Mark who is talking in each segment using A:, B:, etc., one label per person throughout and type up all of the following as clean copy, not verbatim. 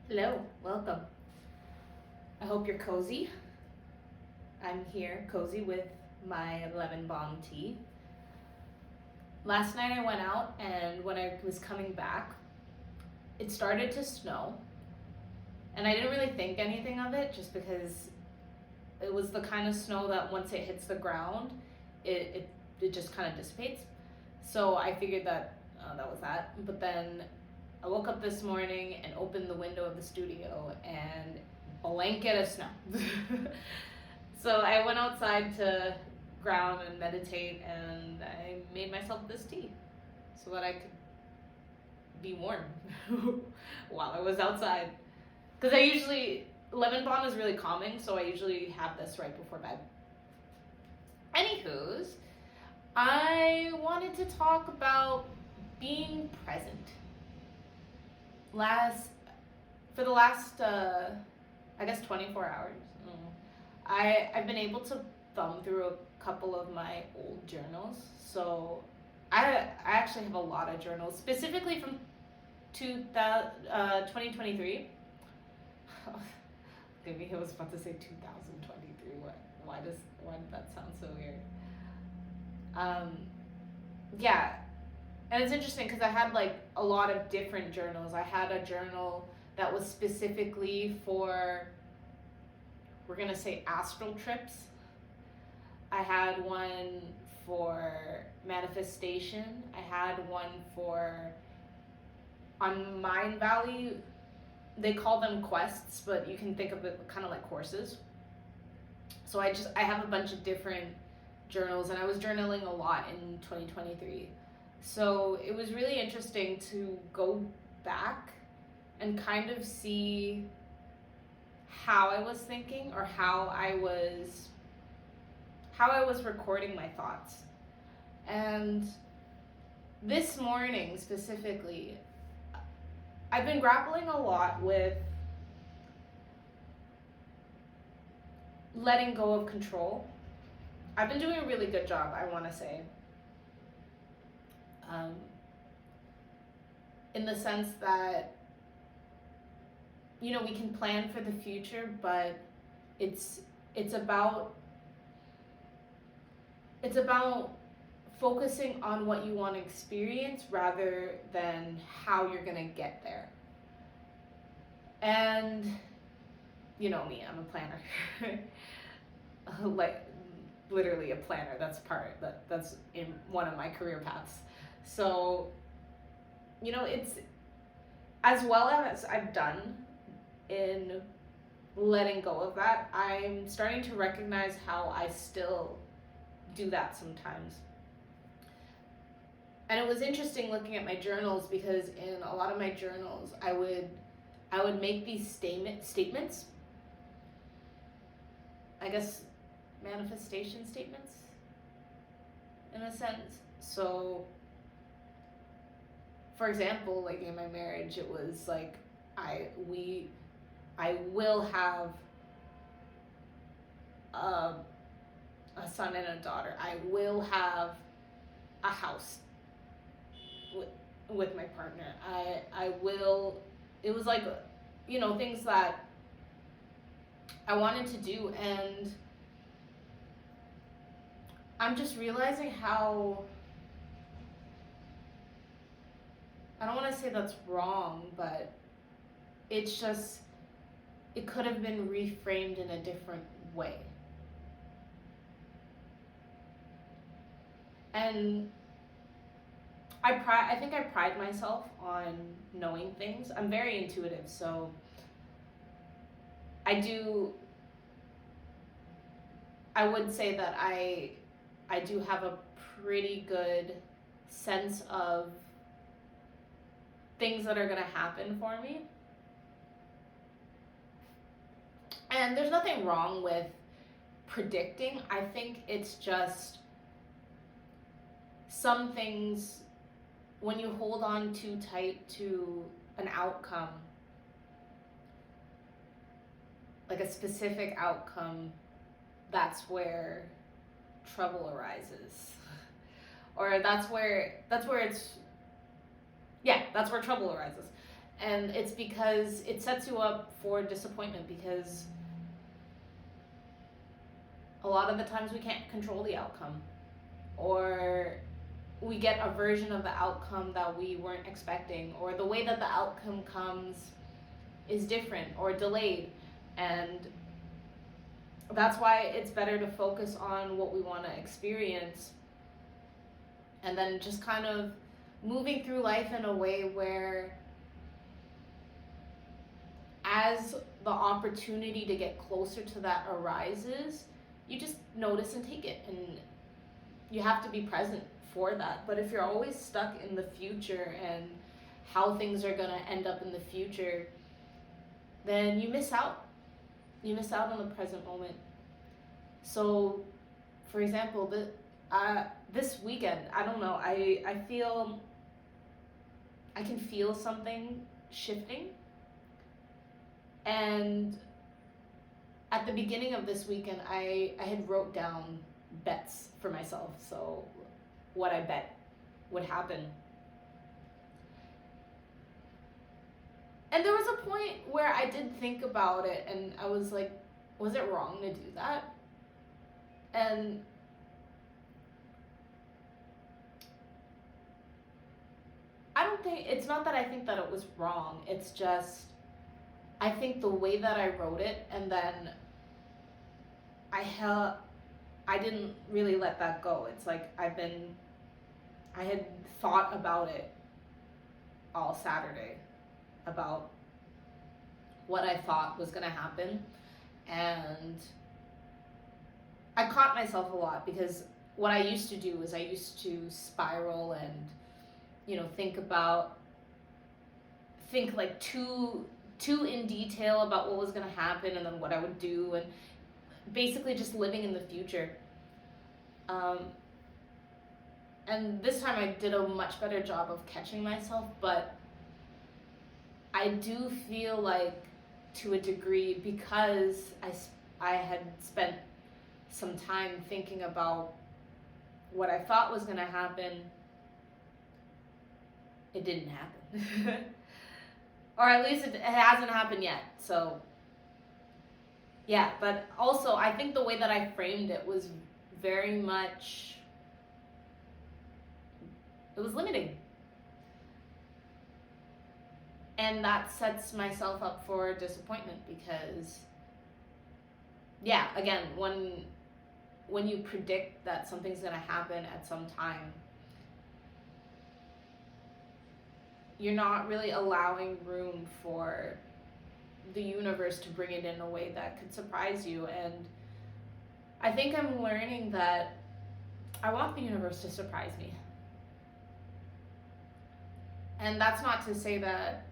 A: Hello, welcome. I hope you're cozy. I'm here, cozy with my lemon balm tea. Last night I went out, and when I was coming back, it started to snow. And I didn't really think anything of it just because it was the kind of snow that once it hits the ground, it just kind of dissipates. So I figured that that was that. But then I woke up this morning and opened the window of the studio, and blanket of snow. So I went outside to ground and meditate, and I made myself this tea so that I could be warm while I was outside. Because lemon balm is really calming, so I usually have this right before bed. Anywho's, I wanted to talk about being present. For the last, I guess 24 hours, I've been able to thumb through a couple of my old journals. So I actually have a lot of journals, specifically from 2023. Maybe I was about to say 2023. Why did that sound so weird? Yeah, and it's interesting because I had like a lot of different journals. I had a journal that was specifically for, we're gonna say, astral trips. I had one for manifestation. I had one for, on Mind Valley, they call them quests, but you can think of it kind of like courses. So I have a bunch of different journals, and I was journaling a lot in 2023. So it was really interesting to go back and kind of see how I was thinking, or how I was recording my thoughts. And this morning specifically, I've been grappling a lot with letting go of control. I've been doing a really good job, I want to say. In the sense that, we can plan for the future, but it's about focusing on what you want to experience rather than how you're going to get there. And you know me, I'm a planner. Like literally a planner. That's in one of my career paths. So, it's, as well as I've done in letting go of that, I'm starting to recognize how I still do that sometimes. And it was interesting looking at my journals, because in a lot of my journals I would make these statements, I guess manifestation statements in a sense. So for example, like in my marriage, it was like I will have a son and a daughter. I will have a house with my partner. I will. It was like, things that I wanted to do, and I'm just realizing how, I don't want to say that's wrong, but it's just, it could have been reframed in a different way. And I think I pride myself on knowing things. I'm very intuitive, so I would say that I do have a pretty good sense of things that are going to happen for me. And there's nothing wrong with predicting. I think it's just some things, when you hold on too tight to an outcome, like a specific outcome, that's where trouble arises. Or that's where trouble arises. And it's because it sets you up for disappointment, because a lot of the times we can't control the outcome, or we get a version of the outcome that we weren't expecting, or the way that the outcome comes is different or delayed. And that's why it's better to focus on what we want to experience, and then just kind of moving through life in a way where, as the opportunity to get closer to that arises, you just notice and take it, and you have to be present for that. But if you're always stuck in the future and how things are going to end up in the future, then you miss out. You miss out on the present moment. So, for example, this weekend, I don't know, I can feel something shifting. And at the beginning of this weekend, I had wrote down bets for myself. So what I bet would happen. And there was a point where I did think about it, and I was like, was it wrong to do that? And it's not that I think that it was wrong. It's just, I think the way that I wrote it, and then I didn't really let that go. It's like I had thought about it all Saturday, about what I thought was going to happen. And I caught myself a lot, because what I used to do is I used to spiral and, think like too in detail about what was going to happen, and then what I would do, and basically just living in the future. And this time I did a much better job of catching myself, but I do feel like, to a degree, because I had spent some time thinking about what I thought was going to happen, it didn't happen. Or at least it hasn't happened yet. So yeah, but also I think the way that I framed it was very much, it was limiting. And that sets myself up for disappointment, because yeah, again, when you predict that something's going to happen at some time, you're not really allowing room for the universe to bring it in a way that could surprise you. And I think I'm learning that I want the universe to surprise me. And that's not to say that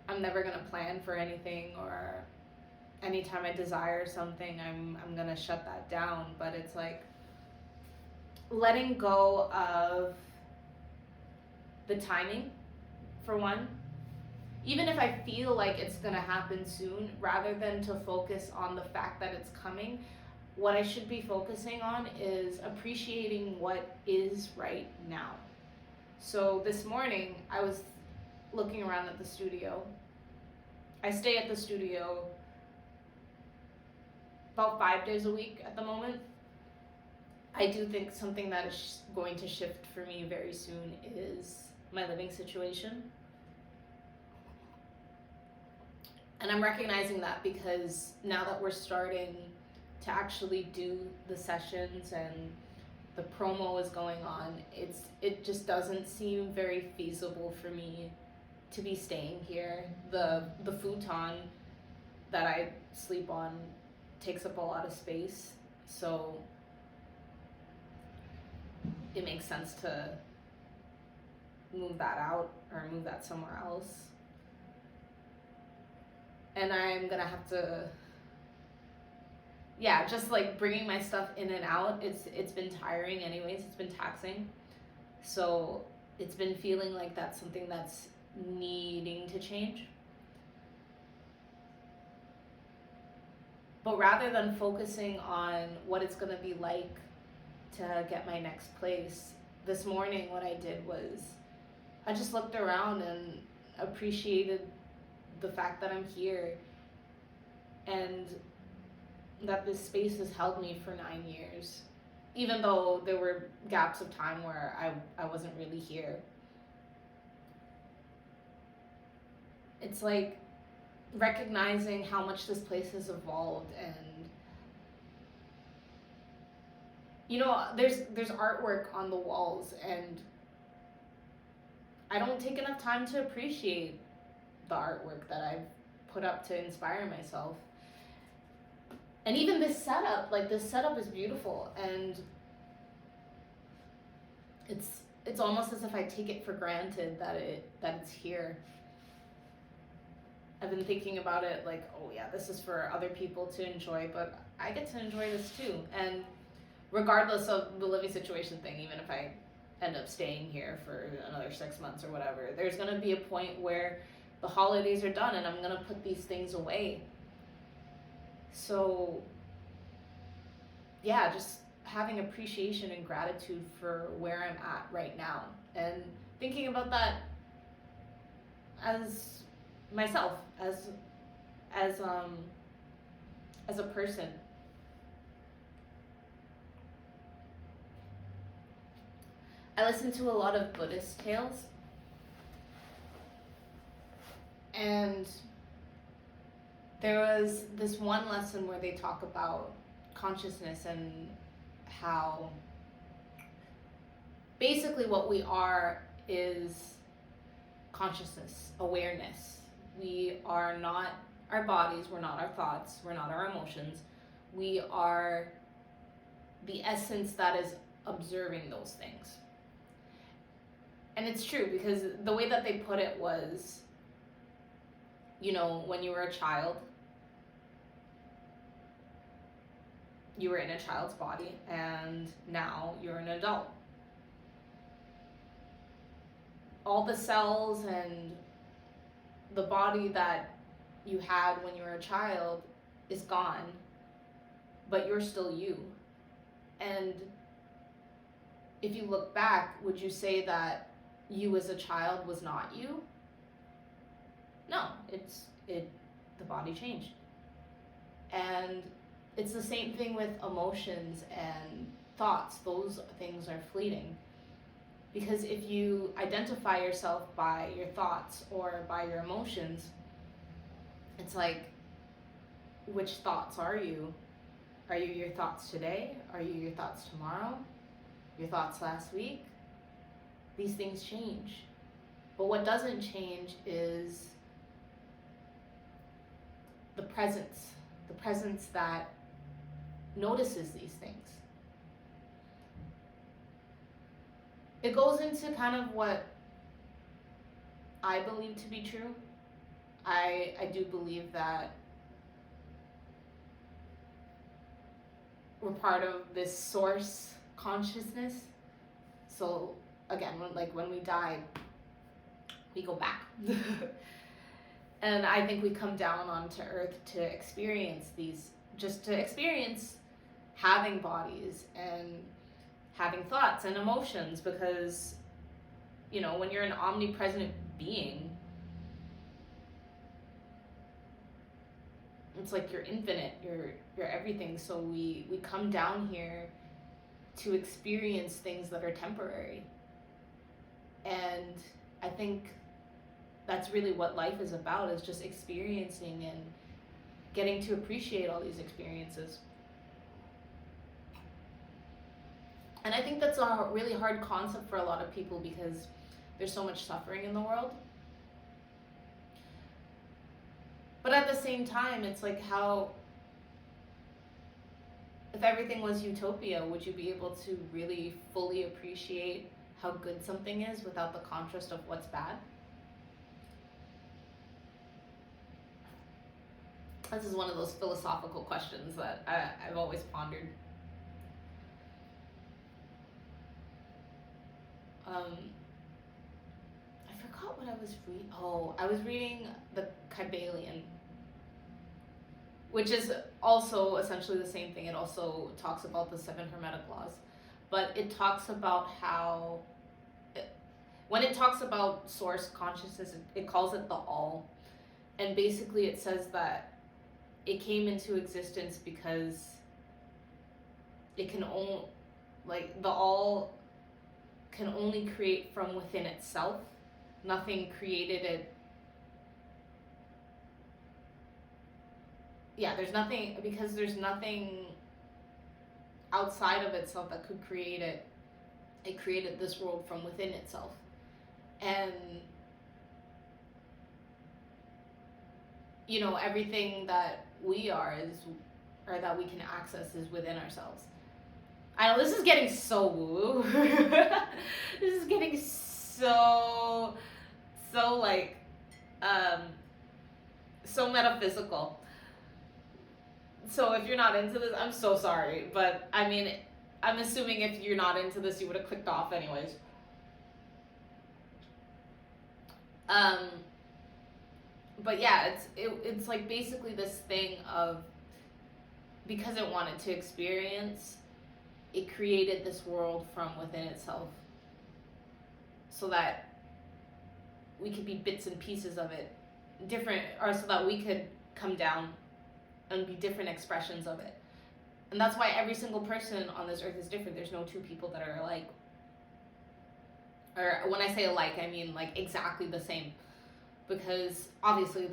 A: I'm never going to plan for anything, or anytime I desire something, I'm going to shut that down. But it's like letting go of the timing, for one. Even if I feel like it's going to happen soon, rather than to focus on the fact that it's coming, what I should be focusing on is appreciating what is right now. So this morning, I was looking around at the studio. I stay at the studio about 5 days a week at the moment. I do think something that is going to shift for me very soon is my living situation. And I'm recognizing that, because now that we're starting to actually do the sessions and the promo is going on, it just doesn't seem very feasible for me to be staying here. The futon that I sleep on takes up a lot of space, so it makes sense to move that out or move that somewhere else. And I'm gonna have to, just like bringing my stuff in and out, it's been tiring anyways, it's been taxing. So it's been feeling like that's something that's needing to change. But rather than focusing on what it's gonna be like to get my next place, this morning what I did was I just looked around and appreciated the fact that I'm here and that this space has held me for 9 years, even though there were gaps of time where I wasn't really here. It's like recognizing how much this place has evolved, and you know, there's artwork on the walls, and I don't take enough time to appreciate the artwork that I've put up to inspire myself. And even this setup, like this setup is beautiful, and it's almost as if I take it for granted that it's here. I've been thinking about it like, oh yeah, this is for other people to enjoy, but I get to enjoy this too. And regardless of the living situation thing, even if I end up staying here for another 6 months or whatever, there's gonna be a point where the holidays are done and I'm gonna put these things away. So yeah, just having appreciation and gratitude for where I'm at right now, and thinking about that as myself, as a person. I listen to a lot of Buddhist tales, and there was this one lesson where they talk about consciousness and how basically what we are is consciousness, awareness. We are not our bodies, we're not our thoughts, we're not our emotions. We are the essence that is observing those things. And it's true, because the way that they put it was, you know, when you were a child, you were in a child's body, and now you're an adult. All the cells and the body that you had when you were a child is gone, but you're still you. And if you look back, would you say that you as a child was not you? No, the body changed. And it's the same thing with emotions and thoughts. Those things are fleeting. Because if you identify yourself by your thoughts or by your emotions, it's like, which thoughts are you? Are you your thoughts today? Are you your thoughts tomorrow? Your thoughts last week? These things change. But what doesn't change is the presence that notices these things. It goes into kind of what I believe to be true. I do believe that we're part of this source consciousness. So again, when we die, we go back. And I think we come down onto earth to experience these, just to experience having bodies and having thoughts and emotions, because, you know, when you're an omnipresent being, it's like you're infinite, you're everything. So we come down here to experience things that are temporary. And I think that's really what life is about, is just experiencing and getting to appreciate all these experiences. And I think that's a really hard concept for a lot of people, because there's so much suffering in the world. But at the same time, it's like, how, if everything was utopia, would you be able to really fully appreciate how good something is without the contrast of what's bad? This is one of those philosophical questions that I've always pondered. I forgot what I was reading. Oh, I was reading the Kybalion, which is also essentially the same thing. It also talks about the 7 Hermetic laws, but it talks about how when it talks about source consciousness, it calls it the all. And basically it says that it came into existence because it can only, like, the all can only create from within itself. Nothing created it. Yeah, there's nothing, because there's nothing outside of itself that could create it. It created this world from within itself. And, you know, everything that we are is, or that we can access, is within ourselves. I know this is getting so woo. This is getting so like, so metaphysical. So if you're not into this, I'm so sorry. But I mean, I'm assuming if you're not into this, you would have clicked off anyways. But yeah, it's like basically this thing of, because it wanted to experience, it created this world from within itself, so that we could be bits and pieces of it, different, or so that we could come down and be different expressions of it. And that's why every single person on this earth is different. There's no two people that are alike. Or when I say alike, I mean like exactly the same. Because obviously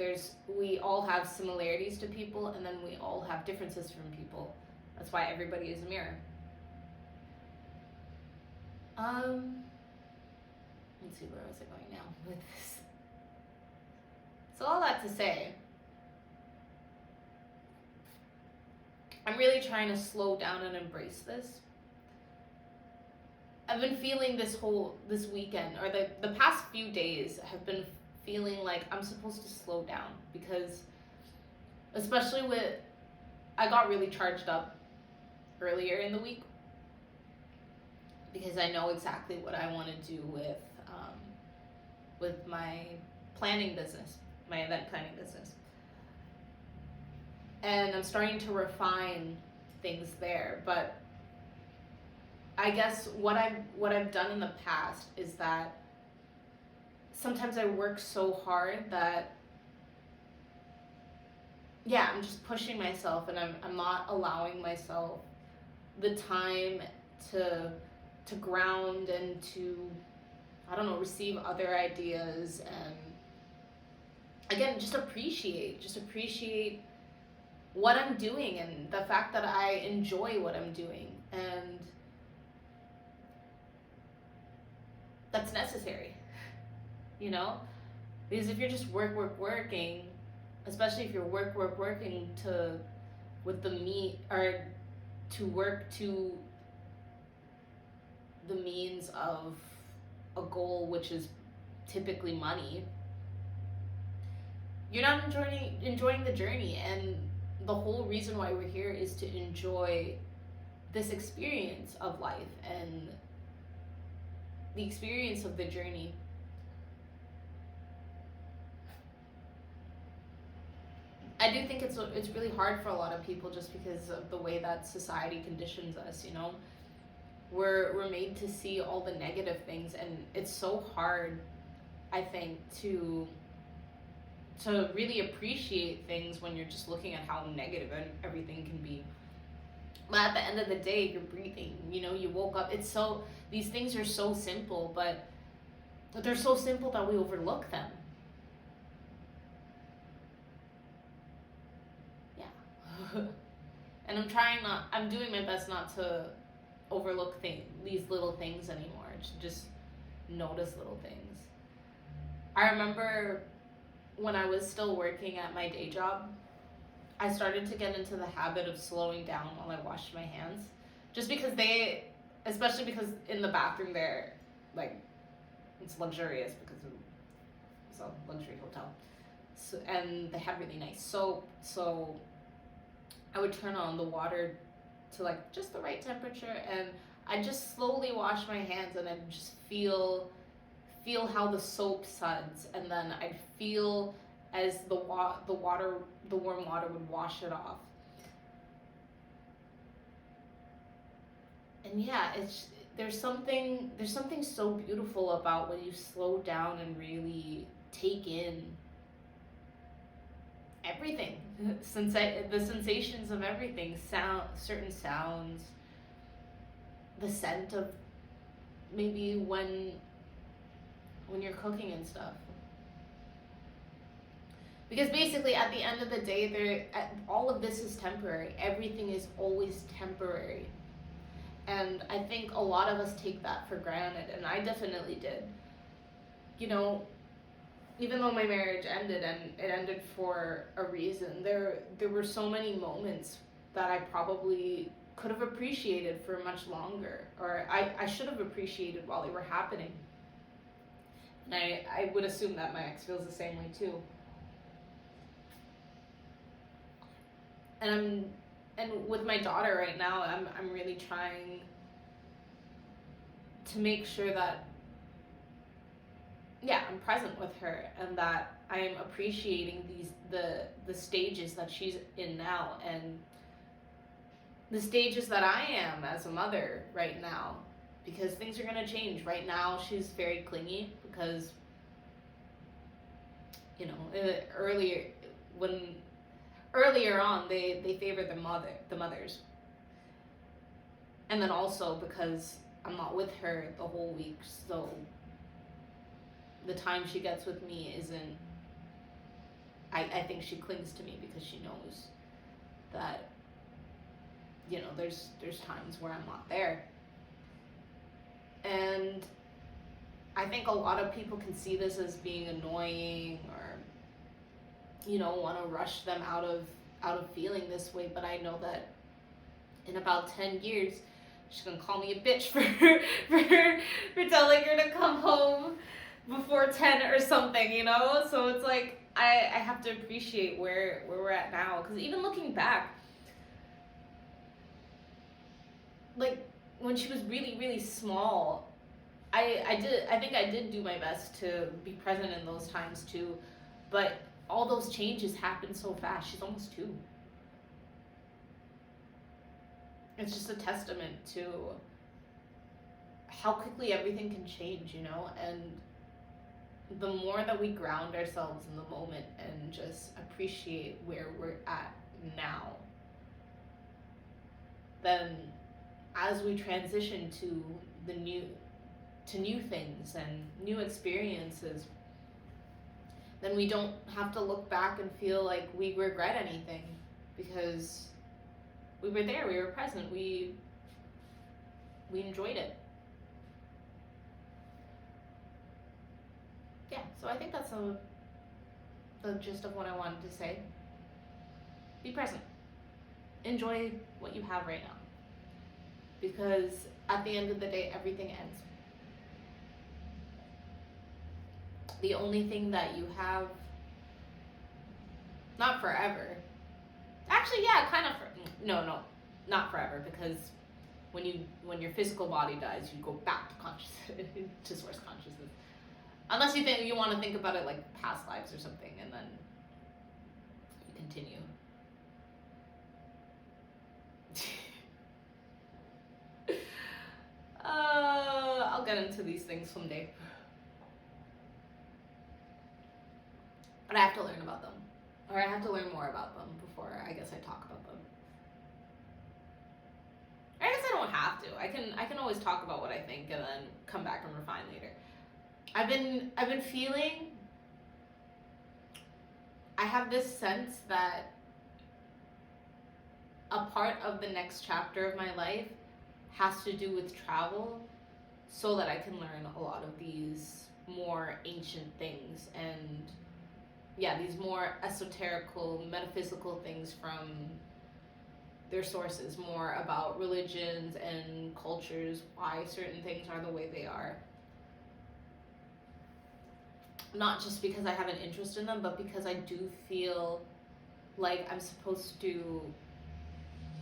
A: we all have similarities to people, and then we all have differences from people. That's why everybody is a mirror. Let's see, where was I going now with this? So all that to say, I'm really trying to slow down and embrace this. I've been feeling this weekend, or the past few days have been feeling like I'm supposed to slow down, because especially I got really charged up earlier in the week, because I know exactly what I want to do with my planning business, my event planning business. And I'm starting to refine things there, but I guess what I've done in the past is that sometimes I work so hard that, yeah, I'm just pushing myself, and I'm not allowing myself the time to ground and to, I don't know, receive other ideas, and again, just appreciate what I'm doing, and the fact that I enjoy what I'm doing. And that's necessary, you know? Because if you're just working, especially if you're working with the meat, or to work to the means of a goal, which is typically money, you're not enjoying the journey. And the whole reason why we're here is to enjoy this experience of life and the experience of the journey. I do think it's really hard for a lot of people, just because of the way that society conditions us, you know? We're made to see all the negative things, and it's so hard, I think, to really appreciate things when you're just looking at how negative everything can be. But at the end of the day, you're breathing, you know, you woke up. These things are so simple, but they're so simple that we overlook them. Yeah. And I'm doing my best not to overlook these little things anymore, to just notice little things. I remember when I was still working at my day job, I started to get into the habit of slowing down while I washed my hands. Just because especially because in the bathroom there, like, it's luxurious because it's a luxury hotel. So, and they have really nice soap. So I would turn on the water to like just the right temperature, and I just slowly wash my hands, and I just feel how the soap suds, and then I'd feel as the warm water would wash it off. And yeah, there's something so beautiful about when you slow down and really take in everything, the sensations of everything, certain sounds, the scent of maybe when you're cooking and stuff. Because basically, at the end of the day, all of this is temporary. Everything is always temporary. And I think a lot of us take that for granted, and I definitely did. You know, even though my marriage ended, and it ended for a reason, there were so many moments that I probably could have appreciated for much longer, or I should have appreciated while they were happening. And I would assume that my ex feels the same way too. And with my daughter right now, I'm really trying to make sure that, yeah, I'm present with her, and that I am appreciating the stages that she's in now, and the stages that I am as a mother right now, because things are going to change. Right now, she's very clingy because, you know, earlier on, they favor the mothers. And then also because I'm not with her the whole week, so the time she gets with me isn't, I think she clings to me because she knows that, you know, there's times where I'm not there. And I think a lot of people can see this as being annoying, or, you know, want to rush them out of feeling this way. But I know that in about 10 years, she's gonna call me a bitch for telling her to come home before 10 or something, you know? So it's like, I have to appreciate where we're at now. Because even looking back, like, when she was really, really small, I think I did do my best to be present in those times too. But all those changes happened so fast. She's almost 2. It's just a testament to how quickly everything can change, you know? And the more that we ground ourselves in the moment and just appreciate where we're at now, then as we transition to new things and new experiences, then we don't have to look back and feel like we regret anything, because we were there, we were present, we enjoyed it. Yeah, so I think that's the gist of what I wanted to say. Be present. Enjoy what you have right now. Because at the end of the day, everything ends. The only thing that you have, not forever. Actually, yeah, kind of. No, not forever, because when your physical body dies, you go back to consciousness, to source consciousness. Unless you want to think about it like past lives or something, and then you continue. I'll get into these things someday. But I have to learn about them. Or I have to learn more about them before I guess I talk about them. Or I guess I don't have to. I can always talk about what I think and then come back and refine later. I've been feeling, I have this sense that a part of the next chapter of my life has to do with travel, so that I can learn a lot of these more ancient things, and yeah, these more esoterical, metaphysical things from their sources, more about religions and cultures, why certain things are the way they are. Not just because I have an interest in them, but because I do feel like I'm supposed to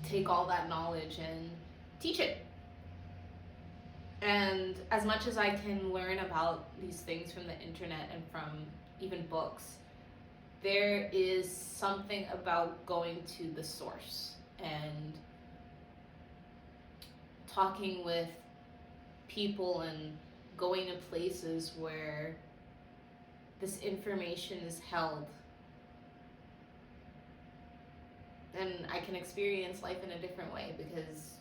A: take all that knowledge and teach it. And as much as I can learn about these things from the internet and from even books, there is something about going to the source and talking with people and going to places where this information is held. And I can experience life in a different way because,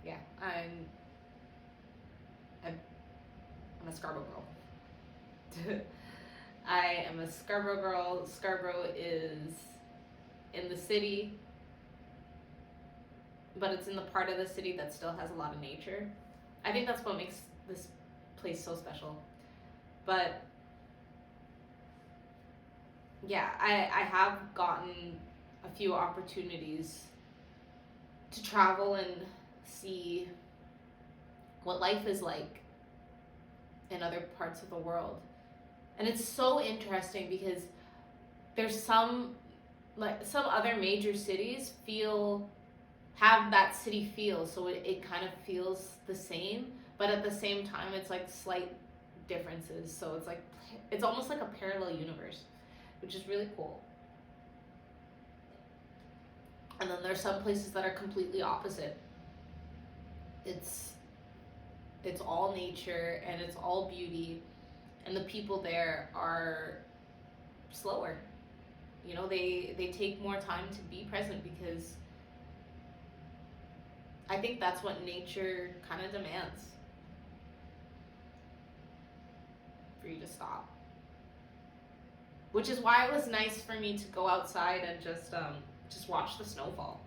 A: yeah, I'm a Scarborough girl. I am a Scarborough girl. Scarborough is in the city, but it's in the part of the city that still has a lot of nature. I think that's what makes this place so special. But yeah, I have gotten a few opportunities to travel and see what life is like in other parts of the world. And it's so interesting because there's some other major cities have that city feel, so it kind of feels the same, but at the same time it's like slight differences, so it's almost like a parallel universe, which is really cool. And then there's some places that are completely opposite. It's all nature and it's all beauty, and the people there are slower. You know, they take more time to be present because I think that's what nature kind of demands. For you to stop. Which is why it was nice for me to go outside and just watch the snowfall.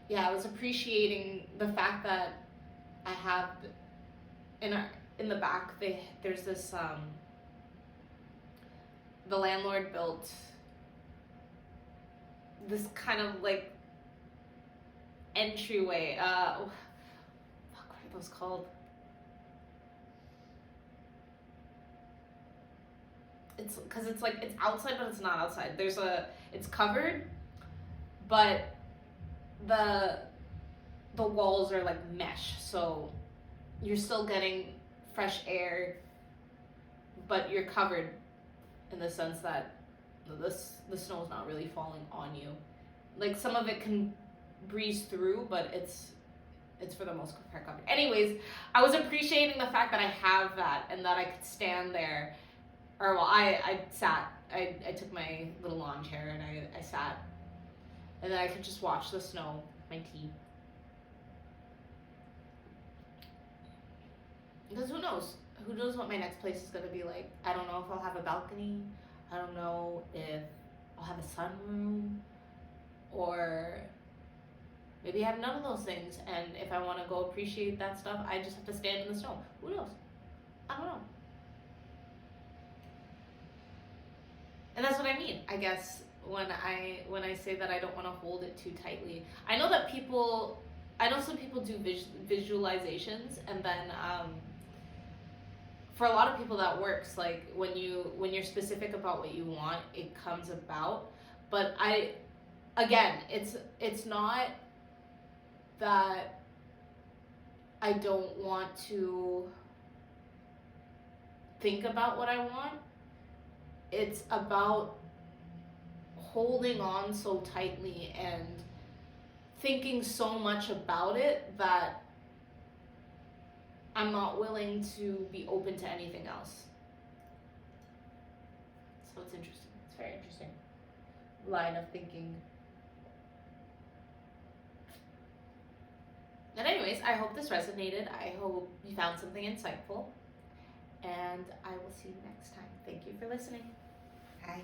A: Yeah, I was appreciating the fact that I have in the back there's this the landlord built this kind of like entryway. What are those called? It's because it's outside, but it's not outside. It's covered, but the walls are like mesh, so you're still getting fresh air, but you're covered in the sense that the snow's not really falling on you. Like some of it can breeze through, but it's for the most part covered. Anyways, I was appreciating the fact that I have that and that I could stand there. Or well, I sat. I took my little lawn chair and I sat, and then I could just watch the snow, my tea. Because who knows? Who knows what my next place is going to be like? I don't know if I'll have a balcony. I don't know if I'll have a sunroom. Or maybe I have none of those things. And if I want to go appreciate that stuff, I just have to stand in the snow. Who knows? I don't know. And that's what I mean, I guess, when I say that I don't want to hold it too tightly. I know some people do visualizations, and then for a lot of people that works. Like when you're specific about what you want, it comes about. But it's not that I don't want to think about what I want. It's about holding on so tightly and thinking so much about it that I'm not willing to be open to anything else. So it's interesting. It's very interesting line of thinking. And anyways, I hope this resonated. I hope you found something insightful. And I will see you next time. Thank you for listening. Bye.